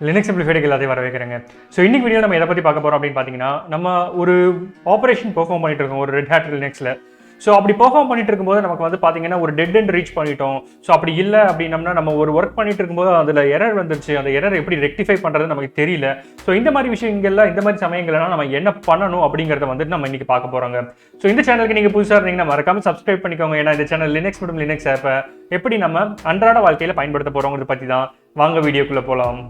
Linux சிம்பிளிஃபைடுக்கு எல்லாத்தையும் வர வைக்கிறேங்க. ஸோ இன்னைக்கு வீடியோ நம்ம எதை பற்றி பார்க்க போகிறோம் அப்படின்னு பார்த்தீங்கன்னா, நம்ம ஒரு ஆப்ரேஷன் பெர்ஃபார்ம் பண்ணிட்டு இருக்கோம் ஒரு ரெட் ஹேட் லினக்ஸில். ஸோ அப்படி பெர்ஃபார்ம் பண்ணிட்டு இருக்கும்போது நமக்கு வந்து பார்த்தீங்கன்னா ஒரு டெட் எண்ட் ரீச் பண்ணிட்டோம். ஸோ அப்படி இல்லை அப்படின்னம்னா நம்ம ஒரு ஒர்க் பண்ணிட்டு இருக்கும்போது அதில் எரர் வந்துருச்சு, அந்த எரர் எப்படி ரெக்டிஃபை பண்ணுறது நமக்கு தெரியல. ஸோ இந்த மாதிரி விஷயங்கள்லாம் இந்த மாதிரி சமயங்கள்லாம் நம்ம என்ன பண்ணணும் அப்படிங்கிறத வந்துட்டு நம்ம இன்னைக்கு பார்க்க போகிறோங்க. ஸோ இந்த சேனலுக்கு நீங்கள் புதுசாக இருந்தீங்கன்னா மறக்காம சப்ஸ்கிரைப் பண்ணிக்கோங்க. ஏன்னா இந்த சேனல் லினக்ஸ் மற்றும் லினக்ஸ் ஆப்பை எப்படி நம்ம அன்றாட வாழ்க்கையில் பயன்படுத்த போகிறோங்கிறத பற்றி தான். வாங்க வீடியோக்குள்ளே போகலாம்.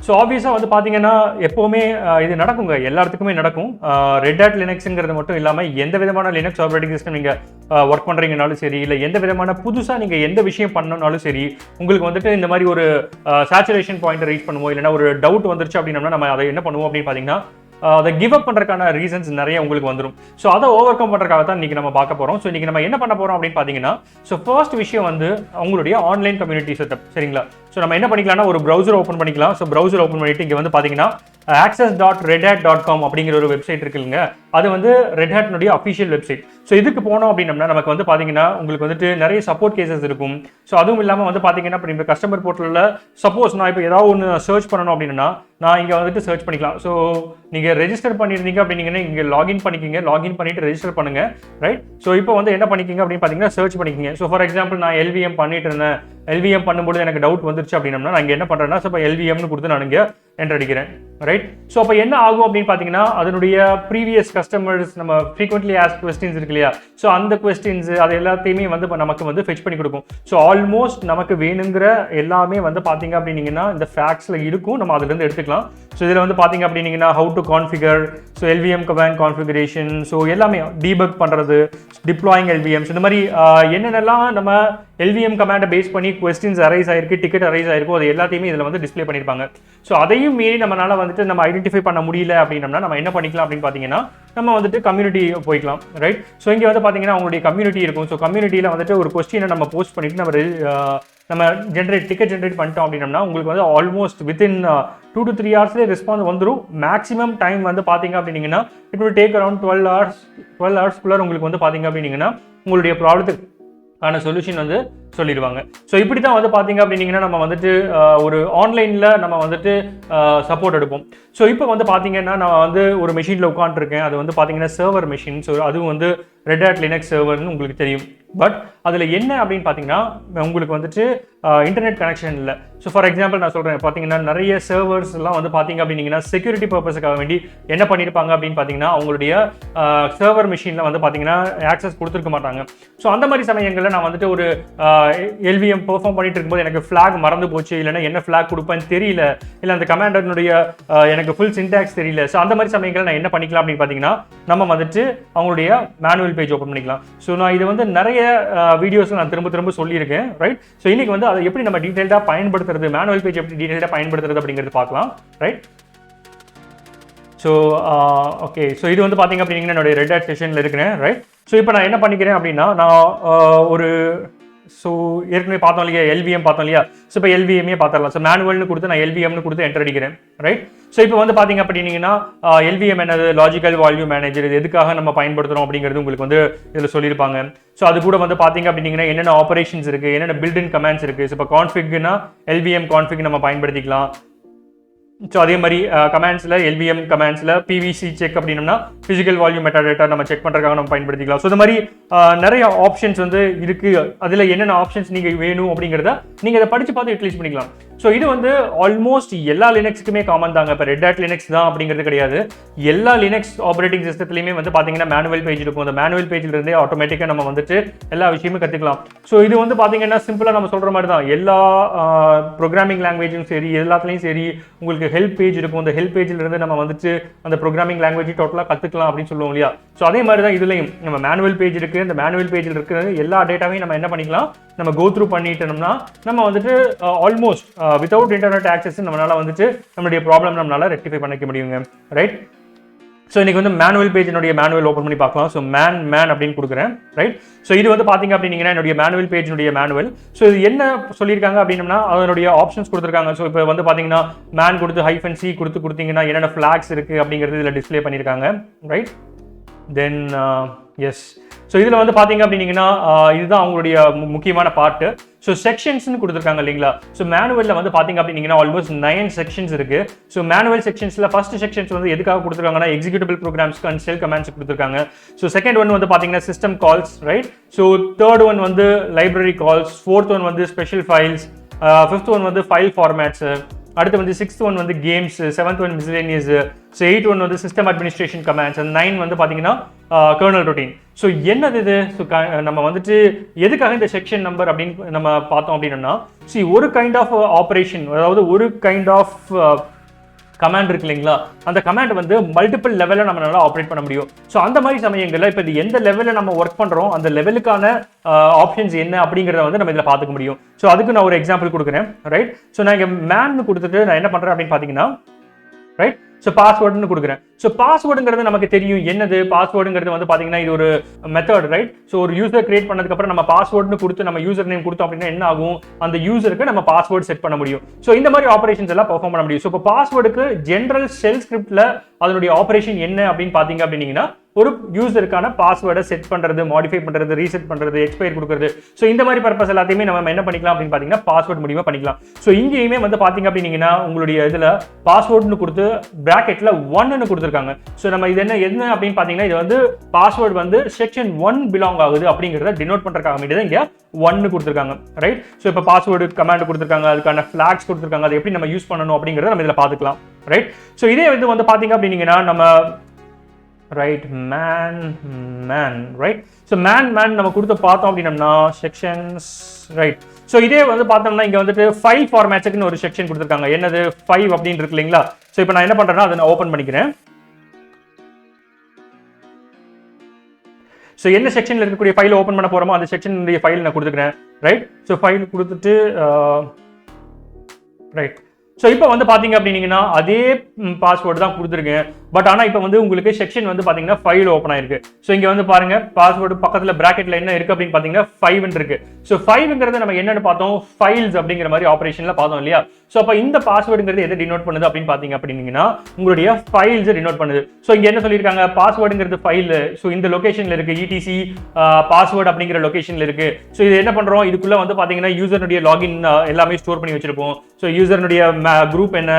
ஸோ ஆப்வியஸாக வந்து பார்த்தீங்கன்னா எப்போவுமே இது நடக்குங்க, எல்லாத்துக்குமே நடக்கும். ரெட் ஹேட் லினக்ஸுங்கிறது மட்டும் இல்லாமல் எந்த விதமான லினக்ஸ் ஆப்ரேட்டிங் சிஸ்டம் நீங்கள் ஒர்க் பண்ணுறீங்கனாலும் சரி, இல்லை எந்த விதமான புதுசாக நீங்கள் எந்த விஷயம் பண்ணனாலும் சரி, உங்களுக்கு வந்துட்டு இந்த மாதிரி ஒரு சேச்சுரேஷன் பாயிண்ட் ரீச் பண்ணுவோம், இல்லைன்னா ஒரு டவுட் வந்துருச்சு அப்படின்னா நம்ம அதை என்ன பண்ணுவோம் அப்படின்னு பார்த்தீங்கன்னா அதை கிவ் அப் பண்ணுறதுக்கான ரீசன்ஸ் நிறைய உங்களுக்கு வந்துடும். ஸோ அதை ஓவர் கம் பண்ணுறதுக்காக தான் இன்றைக்கி நம்ம பார்க்க போகிறோம். ஸோ இன்றைக்கி நம்ம என்ன பண்ண போகிறோம் அப்படின்னு பார்த்தீங்கன்னா, ஸோ ஃபர்ஸ்ட் விஷயம் வந்து உங்களுடைய ஆன்லைன் கம்யூனிட்டி செட்டப். சரிங்களா? ஸோ நம்ம என்ன பண்ணிக்கலாம்னா ஒரு ப்ரௌசர் ஓப்பன் பண்ணிக்கலாம். ஸோ ப்ரௌசர் ஓப்பன் பண்ணிட்டு இங்கே வந்து பார்த்தீங்கன்னா access.redhat.com அப்படிங்கிற ஒரு வெப்சைட் இருக்குல்லுங்க, அது வந்து ரெட்ஹேட்னுடைய அஃபிஷியல் வெப்சைட். ஸோ இதுக்கு போனோம் அப்படின்னம்னா நமக்கு வந்து பார்த்தீங்கன்னா உங்களுக்கு வந்துட்டு நிறைய சப்போர்ட் கேசஸ் இருக்கும். ஸோ அதுவும் இல்லாமல் வந்து பார்த்தீங்கன்னா இப்போ இந்த கஸ்டமர் போர்ட்டலில் சப்போஸ் நான் இப்போ ஏதாவது ஒன்று சர்ச் பண்ணணும் அப்படின்னா நான் இங்கே வந்துட்டு சர்ச் பண்ணிக்கலாம். ஸோ நீங்கள் ரெஜிஸ்டர் பண்ணியிருந்தீங்க அப்படின்னீங்கன்னா இங்கே லாகின் பண்ணிக்கிங்க, லாகின் பண்ணிட்டு ரெஜிஸ்டர் பண்ணுங்க, ரைட்? ஸோ இப்போ வந்து என்ன பண்ணிக்கிங்க அப்படின்னு பார்த்தீங்கன்னா சர்ச் பண்ணிக்கிங்க. ஸோ ஃபார் எக்ஸாம்பிள் நான் LVM பண்ணிட்டு இருந்தேன், LVM பண்ணும்போது எனக்கு டவுட் வந்துருச்சு அப்படின்னா நான் இங்கே என்ன பண்ணுறேன்னா இப்போ LVMனு கொடுத்து நான் இங்கே என்டர் அடிக்கிறேன், ரைட்? ஸோ அப்போ என்ன ஆகும் அப்படின்னு பார்த்தீங்கன்னா அதனுடைய ப்ரீவியஸ் கஸ்டமர்ஸ் நம்ம ஃப்ரீக்வெண்ட்லி ஆஸ்க் கொஸ்டின்ஸ் இருக்கு இல்லையா, ஸோ அந்த கொஸ்டின்ஸ் அது எல்லாத்தையுமே வந்து நமக்கு வந்து ஃபெச் பண்ணி கொடுக்கும். ஸோ ஆல்மோஸ்ட் நமக்கு வேணுங்கிற எல்லாமே வந்து பார்த்தீங்க அப்படின்னீங்கன்னா இந்த ஃபேக்ஸில் இருக்கும், நம்ம அதுலேருந்து எடுத்துக்கலாம். ஸோ இதில் வந்து பார்த்தீங்க அப்படின்னீங்கன்னா how to configure, so LVM command configuration, so எல்லாமே டீபக் பண்ணுறது, டிப்ளாயிங் LVMs, இந்த மாதிரி என்னென்னலாம் நம்ம LVM கமாண்டை பேஸ் பண்ணி கொஸ்டின்ஸ் அரைஸ் ஆயிருக்கு, டிக்கெட் அரைஸ் ஆயிருக்கும், அது எல்லாத்தையுமே இதில் வந்து டிஸ்பிளே பண்ணியிருப்பாங்க. ஸோ அதையும் மீறி நம்மளால வந்துட்டு நம்ம ஐடென்டிஃபை பண்ண முடியல அப்படின்னம்னா நம்ம என்ன பண்ணிக்கலாம் அப்படின்னு பார்த்தீங்கன்னா நம்ம வந்துட்டு கம்யூனிட்டி போய்க்கலாம், ரைட்? ஸோ இங்கே வந்து பார்த்தீங்கன்னா உங்களுடைய கம்யூனிட்டி இருக்கும். ஸோ கம்யூனிட்டியில் வந்துட்டு ஒரு கொஸ்டினை நம்ம போஸ்ட் பண்ணிட்டு நம்ம டிக்கெட் ஜென்ரேட் பண்ணிட்டோம் அப்படின்னம்னா உங்களுக்கு வந்து ஆல்மோஸ்ட் வித்தின் 2 to 3 ஹவர்ஸ்லேயே ரெஸ்பான்ஸ் வந்துடும். மேக்ஸிமம் டைம் வந்து பார்த்தீங்க அப்படின்னீங்கன்னா இட் வில் டேக் அரௌண்ட் 12 ஹவர்ஸ்க்குள்ளே உங்களுக்கு வந்து பார்த்தீங்க அப்படின்னீங்கன்னா உங்களுடைய ப்ராப்ளத்துக்கு ஆன சொல்யூஷன் வந்து சொல்லிடுவாங்க. ஸோ இப்படி தான் வந்து பார்த்தீங்க அப்படின்னீங்கன்னா நம்ம வந்துட்டு ஒரு ஆன்லைனில் நம்ம வந்துட்டு சப்போர்ட் எடுப்போம். ஸோ இப்போ வந்து பார்த்தீங்கன்னா நான் வந்து ஒரு மெஷினில் உட்காந்துருக்கேன், அது வந்து பார்த்தீங்கன்னா சர்வர் மெஷின். ஸோ அதுவும் வந்து ரெட் ஹேட் லினக்ஸ் சர்வர்னு உங்களுக்கு தெரியும். பட் அதில் என்ன அப்படின்னு பார்த்தீங்கன்னா உங்களுக்கு வந்துட்டு இன்டர்நெட் கனெக்ஷன் இல்லை. ஸோ ஃபார் எக்ஸாம்பிள் நான் சொல்கிறேன், பார்த்தீங்கன்னா நிறைய சர்வர்ஸ் எல்லாம் வந்து பார்த்தீங்க அப்படின்னீங்கன்னா செக்யூரிட்டி பர்பஸுக்காக வேண்டி என்ன பண்ணியிருப்பாங்க அப்படின்னு பார்த்தீங்கன்னா அவங்களுடைய சர்வர் மிஷினில் வந்து பார்த்தீங்கன்னா ஆக்சஸ் கொடுத்துருக்க மாட்டாங்க. ஸோ அந்த மாதிரி சமயங்களில் நான் வந்துட்டு ஒரு LVM பெர்ஃபார்ம் பண்ணிட்டு இருக்கும்போது எனக்கு ஃபிளாக் மறந்து போச்சு, இல்லைன்னா என்ன ஃபிளாக் கொடுப்பேன்னு தெரியல, இல்லை அந்த கமாண்டனுடைய எனக்கு ஃபுல் சின்டாக்ஸ் தெரியல. ஸோ அந்த மாதிரி சமயங்களில் நான் என்ன பண்ணிக்கலாம் அப்படின்னு பார்த்தீங்கன்னா நம்ம வந்துட்டு அவங்களுடைய மேனுவல் பேஜ் ஓப்பன் பண்ணிக்கலாம். ஸோ நான் இது வந்து நிறைய வீடியோஸ் நான் திரும்ப சொல்லியிருக்கேன், ரைட்? ஸோ இன்னைக்கு வந்து அதை எப்படி நம்ம டீடைல்டாக பயன்படுத்துறது, மேனுவல் பேஜ் எப்படி டீடைல்டாக பயன்படுத்துறது அப்படிங்கிறது பார்க்கலாம், ரைட்? ஸோ ஓகே, ஸோ இது வந்து பார்த்தீங்க அப்படின்னா என்னுடைய ரெட் ஹேட் செஷனில் இருக்கிறேன், ரைட்? ஸோ இப்போ நான் என்ன பண்ணிக்கிறேன் அப்படின்னா நான் ஒரு ஸோ ஏற்கனவே பார்த்தோம் இல்லையா LVM பார்த்தோம் இல்லையா, ஸோ இப்போ LVMே பார்த்துடலாம். ஸோ மேனுவல்னு கொடுத்து நான் LVMனு கொடுத்து என்டர் அடிக்கிறேன், ரைட்? ஸோ இப்போ வந்து பார்த்தீங்க அப்படின்னீங்கன்னா LVM என்னது, லாஜிக்கல் வால்யூம் மேனேஜர், இது எதுக்காக நம்ம பயன்படுத்துகிறோம் அப்படிங்கிறது உங்களுக்கு வந்து இதில் சொல்லியிருப்பாங்க. ஸோ அது கூட வந்து பார்த்தீங்க அப்படின்னீங்கன்னா என்னென்ன ஆப்பரேஷன்ஸ் இருக்குது, என்னென்ன பில்டின் கமாண்ட்ஸ் இருக்குது. ஸோ இப்போ கான்ஃபிக்னா LVM கான்ஃபிக் நம்ம பயன்படுத்திக்கலாம். ஸோ அதே மாதிரி கமாண்ட்ஸில் LVM கமாண்ட்ஸில் PVC செக் அப்படின்னா ஃபிசிக்கல் வால்யூம் மெட்டாடேட்டா நம்ம செக் பண்ணுறதுக்காக நம்ம பயன்படுத்திக்கலாம். ஸோ இந்த மாதிரி நிறைய ஆப்ஷன்ஸ் வந்து இருக்குது. அதில் என்னென்ன ஆப்ஷன்ஸ் நீங்கள் வேணும் அப்படிங்கிறத நீங்கள் அதை படித்து பார்த்து யூட்டிலைஸ் பண்ணிக்கலாம். ஸோ இது வந்து ஆல்மோஸ்ட் எல்லா லினக்ஸுக்குமே காமன் தாங்க. இப்போ ரெட் ஹேட் லினக்ஸ் தான் அப்படிங்கிறது கிடையாது, எல்லா லினக்ஸ் ஆப்ரேட்டிங் சிஸ்டத்துலையுமே வந்து பார்த்தீங்கன்னா மேனுவல் பேஜ் இருக்கும். அந்த மேனுவல் பேஜிலிருந்தே ஆட்டோமேட்டிக்காக நம்ம வந்துட்டு எல்லா விஷயமும் கற்றுக்கலாம். ஸோ இது வந்து பார்த்தீங்கன்னா சிம்பிளாக நம்ம சொல்கிற மாதிரி தான் எல்லா ப்ரோக்ராமிங் லாங்குவேஜும் சரி, எல்லாத்துலேயும் சரி உங்களுக்கு ஹெல்ப் பேஜ் இருக்கும். அந்த ஹெல்ப் பேஜில் இருந்து நம்ம வந்துட்டு அந்த ப்ரோக்ராமிங் லாங்குவேஜ் டோட்டலாக கற்றுக்கலாம் அப்படின்னு சொல்லுவோம் இல்லையா. ஸோ அதே மாதிரி தான் இதுலையும் நம்ம மேனுவல் பேஜ் இருக்குது. இந்த மேனுவல் பேஜில் இருக்கிற எல்லா டேட்டாவையும் நம்ம என்ன பண்ணிக்கலாம், நம்ம கோ த்ரூ பண்ணிட்டோம்னா நம்ம வந்துட்டு ஆல்மோஸ்ட் வித்தவுட் இன்டர்நெட் ஆக்சஸ் நம்மளால வந்துட்டு நம்மளுடைய ப்ராப்ளம் நம்மளால ரெக்டிஃபை பண்ணிக்க முடியுங்க, ரைட்? ஸோ இன்றைக்கி வந்து மேனுவல் பேஜினுடைய மேனுவல் ஓப்பன் பண்ணி பார்க்கலாம். ஸோ மேன் அப்படின்னு கொடுக்குறேன், ரைட்? ஸோ இது வந்து பார்த்தீங்க அப்படின்னீங்கன்னா என்னுடைய மேனுவல் பேஜினுடைய மேனுவல். ஸோ இது என்ன சொல்லியிருக்காங்க அப்படின்னா அதனுடைய ஆப்ஷன்ஸ் கொடுத்துருக்காங்க. ஸோ இப்போ வந்து பார்த்தீங்கன்னா மேன் கொடுத்து -c கொடுத்தீங்கன்னா என்னென்ன ஃபிளாக்ஸ் இருக்குது அப்படிங்கிறது இதில் டிஸ்பிளே பண்ணியிருக்காங்க, ரைட்? தென் எஸ், ஸோ இதில் வந்து பார்த்தீங்க அப்படின்னீங்கன்னா இதுதான் அவங்களுடைய முக்கியமான பார்ட்டு. ஸோ செக்ஷன்ஸ்னு கொடுத்துருக்காங்க இல்லைங்களா. ஸோ மேனுவலில் வந்து பார்த்தீங்க அப்படின்னீங்கன்னா ஆல்மோஸ்ட் 9 செக்ஷன்ஸ் இருக்கு. ஸோ மேனுவல் செக்ஷன்ஸில் ஃபர்ஸ்ட் செக்ஷன்ஸ் வந்து எதுக்காக கொடுத்துருக்காங்கன்னா எக்ஸிக்யூட்டிபிள் ப்ரோக்ராம்ஸ்க்கு அண்ட் ஷெல் கமாண்ட்ஸ் கொடுத்துருக்காங்க. ஸோ செகண்ட் ஒன் வந்து பார்த்தீங்கன்னா system calls, right. So third one வந்து லைப்ரரி கால்ஸ், ஃபோர்த் ஒன் வந்து ஸ்பெஷல் ஃபைல்ஸ், ஃபிஃப்த் ஒன் வந்து ஃபைல் ஃபார்மேட்ஸ், அடுத்து வந்து சிக்ஸ்த் ஒன் வந்து games, seventh one miscellaneous, so 8 one வந்து சிஸ்டம் அட்மினிஸ்ட்ரேஷன் கமாண்ட்ஸ், அண்ட் 9 வந்து பார்த்தீங்கன்னா கர்னல் ரொட்டீன். ஸோ என்னது இது? ஸோ நம்ம வந்துட்டு எதுக்காக இந்த செக்ஷன் நம்பர் அப்படின்னு நம்ம பார்த்தோம் அப்படின்னா, ஒரு கைண்ட் ஆஃப் ஆப்ரேஷன், அதாவது ஒரு கைண்ட் ஆஃப் கமாண்ட் இருக்கு இல்லைங்களா, அந்த கமாண்ட் வந்து மல்டிபிள் லெவலில் நம்மளால ஆப்ரேட் பண்ண முடியும். ஸோ அந்த மாதிரி சமயங்களில் இப்போ இது எந்த லெவலில் நம்ம ஒர்க் பண்ணுறோம், அந்த லெவலுக்கான ஆப்ஷன்ஸ் என்ன அப்படிங்கிறத வந்து நம்ம இதில் பார்த்துக்க முடியும். ஸோ அதுக்கு நான் ஒரு எக்ஸாம்பிள் கொடுக்குறேன், ரைட். ஸோ நான் இங்கே மேன் கொடுத்துட்டு நான் என்ன பண்ணுறேன் அப்படின்னு பார்த்தீங்கன்னா, ரைட், ஸோ பாஸ்வேர்டுன்னு கொடுக்குறேன். ஸோ பாஸ்வேர்டுங்கிறது நமக்கு தெரியும் என்னது. பாஸ்வேர்டுங்கிறது வந்து பார்த்தீங்கன்னா இது ஒரு மெத்தட், ரைட். ஸோ ஒரு யூசர் கிரியேட் பண்ணதுக்கப்புறம் நம்ம பாஸ்வேர்டுன்னு கொடுத்து நம்ம யூசர் நேம் கொடுத்தோம் அப்படின்னா என்ன ஆகும், அந்த யூசருக்கு நம்ம பாஸ்வேர்டு செட் பண்ண முடியும். ஸோ இந்த மாதிரி ஆப்ரேஷன்ஸ் எல்லாம் பெர்ஃபார்ம் பண்ண முடியும். ஸோ இப்போ பாஸ்வேர்டுக்கு ஜென்ரல் ஷெல் ஸ்கிரிப்ட்ல அதனுடைய ஆப்ரேஷன் என்ன அப்படின்னு பார்த்தீங்க அப்படின்னீங்கன்னா, ஒரு யூசருக்கான பாஸ்வேர்டை செட் பண்றது, மாடிஃபை பண்றது, ரீசெட் பண்றது, எக்ஸ்பயர் கொடுக்குறது. ஸோ இந்த மாதிரி பர்பஸ் எல்லாத்தையுமே நம்ம என்ன பண்ணிக்கலாம் அப்படின்னு பார்த்தீங்கன்னா பாஸ்வேர்ட் மூலியமா பண்ணிக்கலாம். ஸோ இங்கேயுமே வந்து பார்த்தீங்க அப்படின்னீங்கன்னா உங்களுடைய இதில் பாஸ்வேர்டுன்னு கொடுத்து பிராக்கெட்ல 1ன்னு கொடுத்துருக்காங்க. ஸோ நம்ம இது என்ன அப்படின்னு பார்த்தீங்கன்னா, இது வந்து பாஸ்வேர்டு வந்து செக்ஷன் 1 பிலாங் ஆகுது அப்படிங்கிறத டினோட் பண்றதுக்காக வேண்டியது இங்கே 1ன்னு கொடுத்துருக்காங்க, ரைட். ஸோ இப்போ பாஸ்வேர்டு கமாண்ட் கொடுத்துருக்காங்க, அதுக்கான ஃபிளாக்ஸ் கொடுத்துருக்காங்க, அதை எப்படி நம்ம யூஸ் பண்ணணும் அப்படிங்கிறத நம்ம இதில் பார்த்துக்கலாம், ரைட். ஸோ இதே இது வந்து பார்த்தீங்க அப்படின்னீங்கன்னா நம்ம right man right. So man நம்ம கொடுத்து பார்த்தோம் அப்படின்னம்னா செக்ஷன்ஸ், ரைட். ஸோ இதே வந்து பார்த்தோம்னா இங்கே வந்துட்டு ஃபைல் ஃபார்மேட்ஸுக்குன்னு ஒரு செக்ஷன் கொடுத்துருக்காங்க. என்னது 5 அப்படின்னு இருக்கு இல்லைங்களா. ஸோ இப்போ நான் என்ன பண்ணுறேன்னா அதை நான் ஓப்பன் பண்ணிக்கிறேன். ஸோ என்ன செக்ஷனில் இருக்கக்கூடிய ஃபைல் ஓப்பன் பண்ண போகிறோமோ அந்த செக்ஷனுடைய ஃபைல் நான் கொடுத்துக்கிறேன், ரைட். ஸோ ஃபைல் கொடுத்துட்டு ரைட். ஸோ இப்போ வந்து பார்த்தீங்க அப்படின்னீங்கன்னா அதே பாஸ்வேர்டு தான் கொடுத்துருக்கேன். பட் ஆனால் இப்போ வந்து உங்களுக்கு செக்ஷன் வந்து பார்த்தீங்கன்னா ஃபைல் ஓப்பன் ஆயிருக்கு. ஸோ இங்கே வந்து பாருங்க பாஸ்வேர்டு பக்கத்தில் பிராக்கெட்டில் என்ன இருக்கு அப்படின்னு பார்த்தீங்கன்னா 5 இருக்கு. ஸோ 5ங்கிறது நம்ம என்னன்னு பார்த்தோம், ஃபைல்ஸ் அப்படிங்கிற மாதிரி ஆப்ரேஷனில் பார்த்தோம் இல்லையா. ஸோ அப்போ இந்த பாஸ்வேர்டுங்கிறது எதை டினோட் பண்ணுது அப்படின்னு பார்த்தீங்க அப்படின்னீங்கன்னா உங்களுடைய ஃபைல்ஸ் டினோட் பண்ணுது. ஸோ இங்கே என்ன சொல்லியிருக்காங்க, பாஸ்வேர்டுங்கிறது ஃபைல். ஸோ இந்த லொகேஷனில் இருக்கு, இடிசி பாஸ்வேர்டு அப்படிங்கிற லொகேஷனில் இருக்கு. ஸோ இது என்ன பண்ணுறோம், இதுக்குள்ள வந்து பார்த்தீங்கன்னா யூசருடைய லாகின் எல்லாமே ஸ்டோர் பண்ணி வச்சிருப்போம். ஸோ யூசருடைய குரூப் என்ன,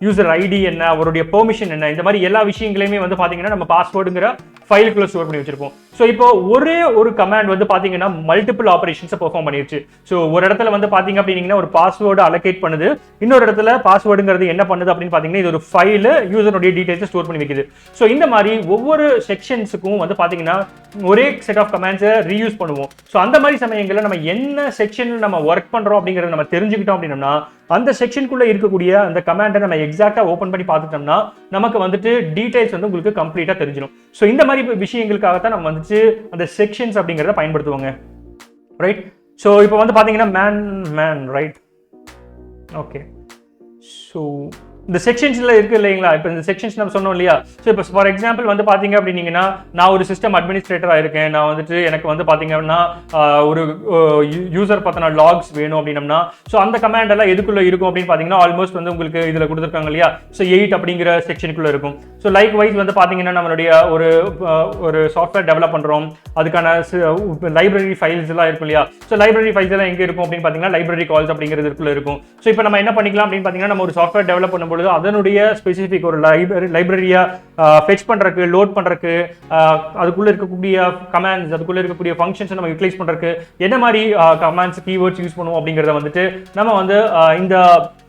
யூசர் ஐடி என்ன, அவருடைய பெர்மிஷன் என்ன, இந்த மாதிரி எல்லா விஷயங்களையுமே வந்து பாத்தீங்கன்னா நம்ம பாஸ்வேர்டுங்கிற ஃபைலுக்குள்ள ஸ்டோர் பண்ணி வச்சிருப்போம். ஸோ இப்போ ஒரே ஒரு கமாண்ட் வந்து பாத்தீங்கன்னா மல்டிபிள் ஆபரேஷன்ஸை பெர்ஃபார்ம் பண்ணிருச்சு. ஸோ ஒரு இடத்துல வந்து பாத்தீங்க அப்படின்னா ஒரு பாஸ்வேர்டு அலோகேட் பண்ணுது, இன்னொரு இடத்துல பாஸ்வேர்டுங்கிறது என்ன பண்ணுது அப்படின்னு பாத்தீங்கன்னா இது ஒரு ஃபைல் யூசருடைய டீடைல்ஸை ஸ்டோர் பண்ணி வைக்குது. ஸோ இந்த மாதிரி ஒவ்வொரு செக்ஷன்ஸுக்கும் வந்து பாத்தீங்கன்னா ஒரே செட் ஆஃப் கமாண்ட்ஸை ரீயூஸ் பண்ணுவோம். ஸோ அந்த மாதிரி சமயங்களில் நம்ம என்ன செக்ஷனில் நம்ம ஒர்க் பண்றோம் அப்படிங்கிறத நம்ம தெரிஞ்சுக்கிட்டோம் அப்படின்னா அந்த செக்ஷனுக்குள்ள இருக்கக்கூடிய அந்த கமாண்டை நம்ம எக்ஸாக்டா ஓபன் பண்ணி பார்த்துட்டோம்னா நமக்கு வந்துட்டு டீடைல்ஸ் வந்து உங்களுக்கு கம்ப்ளீட்டா தெரிஞ்சிடும். ஸோ இந்த மாதிரி விஷயங்களுக்காகத்தான் நம்ம வந்துட்டு அந்த செக்ஷன்ஸ் அப்படிங்கிறத பயன்படுத்துவாங்க, ரைட். ஸோ இப்போ வந்து பாத்தீங்கன்னா மேன் ரைட், ஓகே. ஸோ இந்த செக்ஷன்ஸ்ல இருக்கு இல்லைங்களா, இப்போ இந்த செக்ஷன்ஸ் நம்ம சொன்னோம் இல்லையா. ஸோ இப்போ ஃபார் எக்ஸாம்பிள் வந்து பாத்தீங்க அப்படின்னீங்கன்னா நான் ஒரு சிஸ்டம் அட்மினிஸ்ட்ரேட்டரா இருக்கேன். நான் வந்துட்டு எனக்கு வந்து பாத்தீங்கன்னா ஒரு யூசர் பத்தின லாக்ஸ் வேணும் அப்படின்னம்னா ஸோ அந்த கமாண்ட் எல்லாம் எதுக்குள்ள இருக்கும் அப்படின்னு பாத்தீங்கன்னா ஆல்மோஸ்ட் வந்து உங்களுக்கு இதுல கொடுத்துருக்காங்க இல்லையா. ஸோ 8 அப்படிங்கிற செக்ஷனுக்குள்ள இருக்கும். ஸோ லைக் வைஸ் வந்து பாத்தீங்கன்னா நம்மளுடைய ஒரு சாஃப்ட்வேர் டெவலப் பண்றோம், அதுக்கான லைப்ரரி ஃபைல்ஸ் எல்லாம் இருக்கும் இல்லையா. ஸோ லைப்ரரி ஃபைல்ஸ் எல்லாம் எங்க இருக்கும் அப்படின்னு பாத்தீங்கன்னா லைப்ரரி கால்ஸ் அப்படிங்கிறதுக்குள்ள இருக்கும். ஸோ இப்போ நம்ம என்ன பண்ணிக்கலாம் அப்படின்னு பாத்தீங்கன்னா நம்ம ஒரு சாஃப்ட்வேர் டெவலப் பண்ணும்போது அதனுடைய ஸ்பெசிபிக் ஒரு லைப்ரரியா ஃபெட்ச் பண்றதுக்கு, லோட் பண்றதுக்கு, அதுக்குள்ள இருக்கக்கூடிய கமாண்ட்ஸ், அதுக்குள்ள இருக்கக்கூடிய ஃபங்க்ஷன்ஸ் நம்ம யூட்டிலைஸ் பண்றதுக்கு என்ன மாதிரி கமாண்ட்ஸ் கீவேர்ட்ஸ் யூஸ் பண்ணுவோம் அப்படிங்கறத வந்துட்டு நம்ம வந்து இந்த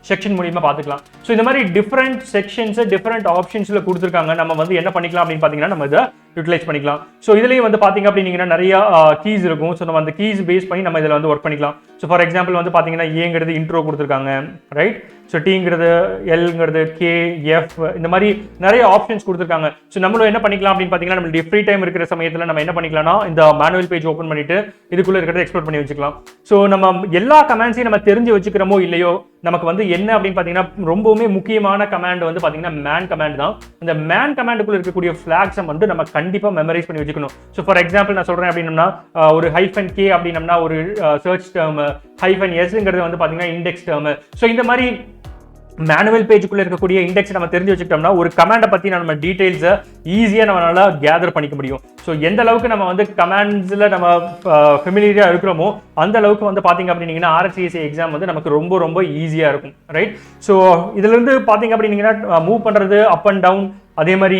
செக்ஷன் மூலமா பார்த்துக்கலாம். ஸோ இந்த மாதிரி டிஃப்ரெண்ட் செக்ஷன்ஸ் டிஃப்ரெண்ட் ஆப்ஷன்ஸ்ல கொடுத்துருக்காங்க. நம்ம வந்து என்ன பண்ணிக்கலாம் அப்படின்னு பாத்தீங்கன்னா நம்ம இதை யூட்டிலைஸ் பண்ணிக்கலாம். ஸோ இதுலயும் வந்து பாத்தீங்க அப்படின்னா நிறைய கீஸ் இருக்கும். ஸோ நம்ம அந்த கீஸ் பேஸ் பண்ணி நம்ம இதில் வந்து ஒர்க் பண்ணிக்கலாம். ஸோ ஃபார் எக்ஸாம்பிள் வந்து பாத்தீங்கன்னா ஏங்கிறது இன்ட்ரோ கொடுத்துருக்காங்க, ரைட். ஸோ டீங்கிறது எல்ங்கிறது கே எஃப், இந்த மாதிரி நிறைய ஆப்ஷன்ஸ் கொடுத்துருக்காங்க. ஸோ நம்மளும் என்ன பண்ணிக்கலாம் அப்படின்னு பாத்தீங்கன்னா நம்மளுடைய ஃப்ரீ டைம் இருக்கிற சமயத்தில் நம்ம என்ன பண்ணிக்கலாம்னா இந்த மேனுவல் பேஜ் ஓப்பன் பண்ணிட்டு இதுக்குள்ள இருக்கிறத எக்ஸ்ப்ளோர் பண்ணி வச்சுக்கலாம். ஸோ நம்ம எல்லா கமாண்ட்ஸையும் நம்ம தெரிஞ்சு வச்சுக்கிறோமோ இல்லையோ நமக்கு வந்து என்ன அப்படின்னு பாத்தீங்கன்னா ரொம்பவுமே முக்கியமான கமாண்ட் வந்து பாத்தீங்கன்னா மேன் கமாண்ட் தான். இந்த மேன் கமாண்டுக்குள்ள இருக்கக்கூடிய ஃபிளாக்ஸை வந்து நம்ம கண்டிப்பா மெமரைஸ் பண்ணி வச்சுக்கணும். ஸோ ஃபார் எக்ஸாம்பிள் நான் சொல்றேன் அப்படின்னா ஒரு -k அப்படின்னா ஒரு சர்ச் டேர்ம், -s வந்து பாத்தீங்கன்னா இண்டெக்ஸ் டேர்ம். ஸோ இந்த மாதிரி மேனுவல் பேஜுக்குள்ள இருக்கக்கூடிய இண்டெக்ஸ் நம்ம தெரிஞ்சு வச்சுக்கிட்டோம்னா ஒரு கமாண்டை பத்தி நம்ம டீடைல்ஸை ஈஸியா நம்மளால கேதர் பண்ணிக்க முடியும். ஸோ எந்த அளவுக்கு நம்ம வந்து கமாண்ட்ஸ்ல நம்ம ஃபெமிலியரா இருக்கிறோமோ அந்த அளவுக்கு வந்து பாத்தீங்க அப்படின்னீங்கன்னா RSCSI எக்ஸாம் வந்து நமக்கு ரொம்ப ரொம்ப ஈஸியா இருக்கும், ரைட்? ஸோ இதுல இருந்து பாத்தீங்க அப்படின்னீங்கன்னா மூவ் பண்றது அப் அண்ட் டவுன், அதே மாதிரி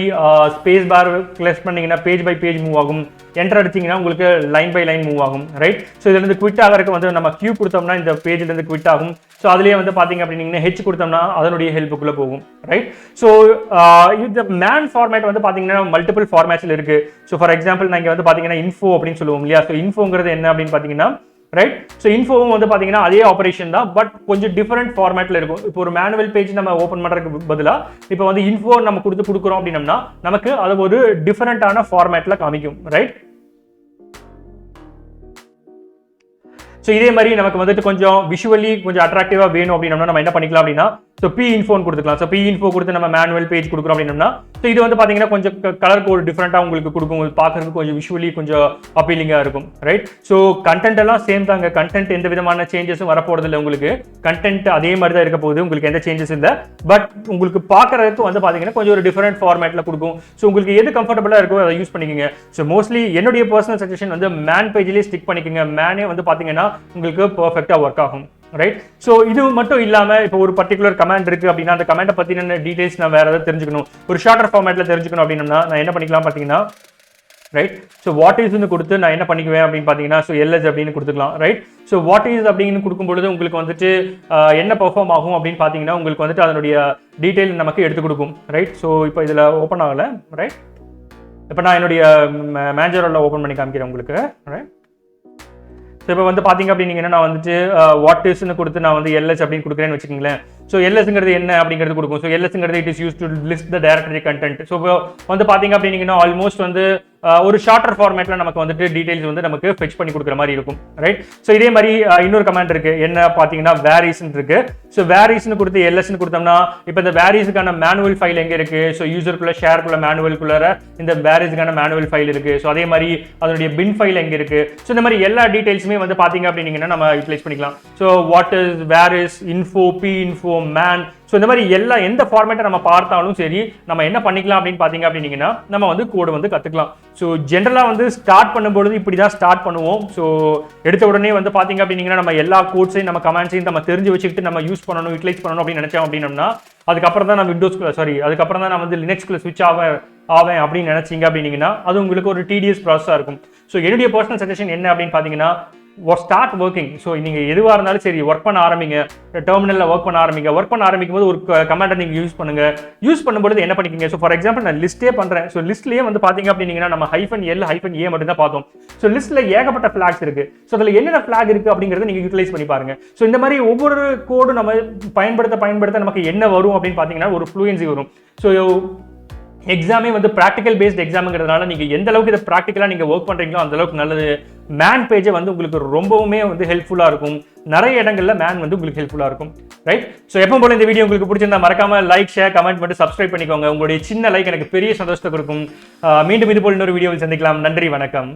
ஸ்பேஸ் பார் கிளிக் பண்ணீங்கன்னா பேஜ் பை பேஜ் மூவ் ஆகும், என்டர் அடிச்சிங்கன்னா உங்களுக்கு லைன் பை லைன் மூவ் ஆகும், ரைட்? ஸோ இதுலேருந்து குவிட் ஆகிறதுக்கு வந்து நம்ம கியூ கொடுத்தோம்னா இந்த பேஜ்லேருந்து குவிட் ஆகும். ஸோ அதுலேயே வந்து பார்த்தீங்க அப்படின்னீங்கன்னா ஹெச் கொடுத்தோம்னா அதனுடைய ஹெல்ப்புக்குள்ளே போகும், ரைட்? ஸோ இந்த மேன் ஃபார்மேட் வந்து பார்த்தீங்கன்னா மல்டிபிள் ஃபார்மேட்ஸில் இருக்கு. ஸோ ஃபார் எக்ஸாம்பிள் நான் இங்கே வந்து பார்த்தீங்கன்னா இன்ஃபோ அப்படின்னு சொல்லுவோம் இல்லையா? ஸோ இன்ஃபோங்கிறது என்ன அப்படின்னு பார்த்தீங்கன்னா, ரைட்? ஸோ இன்ஃபோவும் வந்து பார்த்தீங்கன்னா அதே ஆப்ரேஷன் தான், பட் கொஞ்சம் டிஃபரெண்ட் ஃபார்மேட்டில் இருக்கும். இப்போ ஒரு மேனுவல் பேஜ் நம்ம ஓப்பன் பண்ணுறதுக்கு பதிலாக இப்போ வந்து இன்ஃபோ நம்ம கொடுக்குறோம் அப்படின்னம்னா நமக்கு அது ஒரு டிஃபரெண்டான ஃபார்மேட்டில் காமிக்கும், ரைட்? ஸோ இதே மாதிரி நமக்கு வந்துட்டு கொஞ்சம் விஷுவலி கொஞ்சம் அட்ராக்டிவாக வேணும் அப்படின்னம்னா நம்ம என்ன பண்ணிக்கலாம் அப்படின்னா, ஸோ பி இன்ஃபோன் கொடுத்துக்கலாம். ஸோ பி இன்ஃபோ கொடுத்து நம்ம மேனுவல் பேஜ் கொடுக்குறோம் அப்படின்னம்னா, ஸோ இது வந்து பார்த்தீங்கன்னா கொஞ்சம் கலருக்கு ஒரு டிஃப்ரெண்ட்டாக உங்களுக்கு கொடுக்கும், உங்களுக்கு பார்க்கறதுக்கு கொஞ்சம் விஷுவலி கொஞ்சம் அப்பீலிங்காக இருக்கும், ரைட்? ஸோ கண்டென்ட் எல்லாம் சேம் தாங்க, கண்டென்ட் எந்த விதமான சேஞ்சஸும் வரப்போறது இல்லை. உங்களுக்கு கண்டென்ட் அதே மாதிரி தான் இருக்க போகுது, உங்களுக்கு எந்த சேஞ்சஸ் இல்லை. பட் உங்களுக்கு பார்க்கறதுக்கு வந்து பார்த்தீங்கன்னா கொஞ்சம் ஒரு டிஃபரெண்ட் ஃபார்மேட்டில் கொடுக்கும். ஸோ உங்களுக்கு எது கம்ஃபர்டபுளாக இருக்கோ அதை யூஸ் பண்ணிக்கோங்க. ஸோ மோஸ்ட்லி என்னுடைய பர்சனல் சஜஷன் வந்து மேன் பேஜ்லேயே ஸ்டிக் பண்ணிக்கோங்க. மேனே வந்து பார்த்தீங்கன்னா உங்களுக்கு பர்ஃபெக்டாக ஒர்க் ஆகும், ரைட்? ஸோ இது மட்டும் இல்லாமல் இப்போ ஒரு பர்டிகுலர் கமாண்ட் இருக்குது அப்படின்னா அந்த கமாண்டை பற்றின டீடைல்ஸ் நான் வேறு ஏதாவது தெரிஞ்சுக்கணும், ஒரு ஷார்ட்டர் ஃபார்மேட்டில் தெரிஞ்சுக்கணும் அப்படின்னா நான் என்ன பண்ணிக்கலாம் பார்த்தீங்கன்னா, ரைட்? ஸோ வாட் இஸ்ன்னு கொடுத்து நான் என்ன பண்ணிக்குவேன் அப்படின்னு பார்த்தீங்கன்னா, ஸோ எல்எஸ் அப்படின்னு கொடுத்துக்கலாம், ரைட்? ஸோ வாட் இஸ் அப்படின்னு கொடுக்கும்பொழுது உங்களுக்கு வந்துட்டு என்ன பெர்ஃபார்ம் ஆகும் அப்படின்னு பார்த்தீங்கன்னா உங்களுக்கு வந்துட்டு அதனுடைய டீட்டெயில் நமக்கு எடுத்து கொடுக்கும், ரைட்? ஸோ இப்போ இதில் ஓப்பன் ஆகலை, ரைட்? இப்போ நான் என்னுடைய மேனேஜரில் ஓப்பன் பண்ணி காமிக்கிறேன் உங்களுக்கு, ரைட்? ஸோ இப்போ வந்து பார்த்தீங்க அப்படின்னீங்கன்னா நான் வந்துட்டு வாட் இஸ்ன்னு கொடுத்து நான் வந்து எல்எஸ் அப்படின்னு கொடுக்குறேன்னு வச்சுக்கோங்களேன். ஸோ எல்எஸ்ங்கிறது என்ன அப்படிங்கிறது கொடுக்கும். ஸோ எல்எஸ்ங்கிறது it is use to list the directory content. So வந்து பார்த்தீங்க அப்படின்னீங்கன்னா ஆல்மோஸ்ட் வந்து ஒரு ஷார்ட்டர் ஃபார்மேட்டில் நமக்கு வந்துட்டு டீடைல்ஸ் வந்து நமக்கு ஃபெச் பண்ணி கொடுக்குற மாதிரி இருக்கும், ரைட்? ஸோ இதே மாதிரி இன்னொரு கமாண்ட் இருக்கு, என்ன பார்த்தீங்கன்னா வேரிஸ்ன்னு இருக்கு. ஸோ வேரிஸ்ன்னு கொடுத்து எல்எஸ்ன்னு கொடுத்தோம்னா இப்போ இந்த வேரிஸுக்கான மேனுவல் ஃபைல் எங்கே இருக்கு? ஸோ யூசருக்குள்ள ஷேருக்குள்ள மேனுவல்குள்ளார இந்த வேரிஸுக்கான மேனுவல் ஃபைல் இருக்கு. ஸோ அதே மாதிரி அதனுடைய பின் ஃபைல் எங்கே இருக்கு? ஸோ இந்த மாதிரி எல்லா டீடைல்ஸுமே வந்து பார்த்தீங்க அப்படின்னீங்கன்னா நம்ம யூட்டிலைஸ் பண்ணிக்கலாம். So what is, varies, info, P info, man. ஸோ இந்த மாதிரி எந்த ஃபார்மேட்டை நம்ம பார்த்தாலும் சரி நம்ம என்ன பண்ணிக்கலாம் அப்படின்னு பார்த்தீங்க அப்படின்னீங்கன்னா நம்ம வந்து கோடு வந்து கற்றுக்கலாம். ஸோ ஜென்ரலாக வந்து ஸ்டார்ட் பண்ணும்பொழுது இப்படி தான் ஸ்டார்ட் பண்ணுவோம். ஸோ எடுத்த உடனே வந்து பார்த்தீங்க அப்படின்னீங்கன்னா நம்ம எல்லா கோட்ஸையும் நம்ம கமெண்ட்ஸையும் நம்ம தெரிஞ்சு வச்சுக்கிட்டு நம்ம யூஸ் பண்ணணும், யூட்டிலைஸ் பண்ணணும் அப்படின்னு நினைச்சோம் அப்படின்னம்னா அதுக்கப்புறம் தான் நான் அதுக்கப்புறம் தான் நான் வந்து லினக்ஸ்குள்ள ஸ்விட்ச் ஆவேன் அப்படின்னு நினைச்சிங்க அப்படின்னீங்கன்னா அது உங்களுக்கு ஒரு டிடிஎஸ் ப்ராசஸாக இருக்கும். ஸோ என்னுடைய பர்சனல் சஜஷன் என்ன அப்படின்னு பார்த்தீங்கன்னா, ஸ்டார்ட் ஒர்க்கிங். ஸோ நீங்கள் எதுவாக இருந்தாலும் சரி ஒர்க் பண்ண ஆரம்பிங்க, டெர்மினலில் ஒர்க் பண்ண ஆரம்பிக்கும் போது ஒரு கமாண்டை நீங்கள் யூஸ் பண்ணும்போது என்ன பண்ணிக்கிங்க? ஸோ ஃபார் எக்ஸாம்பிள் நான் லிஸ்ட்டே பண்ணுறேன். ஸோ லிஸ்ட்லேயே வந்து பார்த்தீங்க அப்படின்னீங்கன்னா நம்ம -L -A மட்டும் தான் பார்த்தோம். ஸோ லிஸ்ட்டில் ஏகப்பட்ட ஃபிளாக்ஸ் இருக்குது. ஸோ அதில் என்னென்ன ஃபிளாக் இருக்குது அப்படிங்கிறத நீங்கள் யூட்டிலைஸ் பண்ணி பாருங்க. ஸோ இந்த மாதிரி ஒவ்வொரு கோடு நம்ம பயன்படுத்த நமக்கு என்ன வரும் அப்படின்னு பார்த்தீங்கன்னா ஒரு ஃப்ளூயன்சி வரும். ஸோ எக்ஸாமே வந்து ப்ராக்டிக்கல் பேஸ்ட் எக்ஸாம்ங்கிறதுனால நீங்கள் எந்த அளவுக்கு இதை ப்ராக்டிக்கலாக நீங்கள் ஒர்க் பண்ணுறீங்களோ அந்த அளவுக்கு நல்லது. மேன் பேஜை வந்து உங்களுக்கு ரொம்பவுமே வந்து ஹெல்ப்ஃபுல்லாக இருக்கும். நிறைய இடங்களில் மேன் வந்து உங்களுக்கு ஹெல்ப்ஃபுல்லாக இருக்கும், ரைட்? ஸோ எப்போ போல இந்த வீடியோ உங்களுக்கு பிடிச்சிருந்தா மறக்காம லைக், ஷேர், கமெண்ட் மட்டும் சப்ஸ்கிரைப் பண்ணிக்கோங்க. உங்களுடைய சின்ன லைக் எனக்கு பெரிய சந்தோஷத்தை கொடுக்கும். மீண்டும் இது போல் இன்னொரு வீடியோவில் சந்திக்கலாம். நன்றி, வணக்கம்.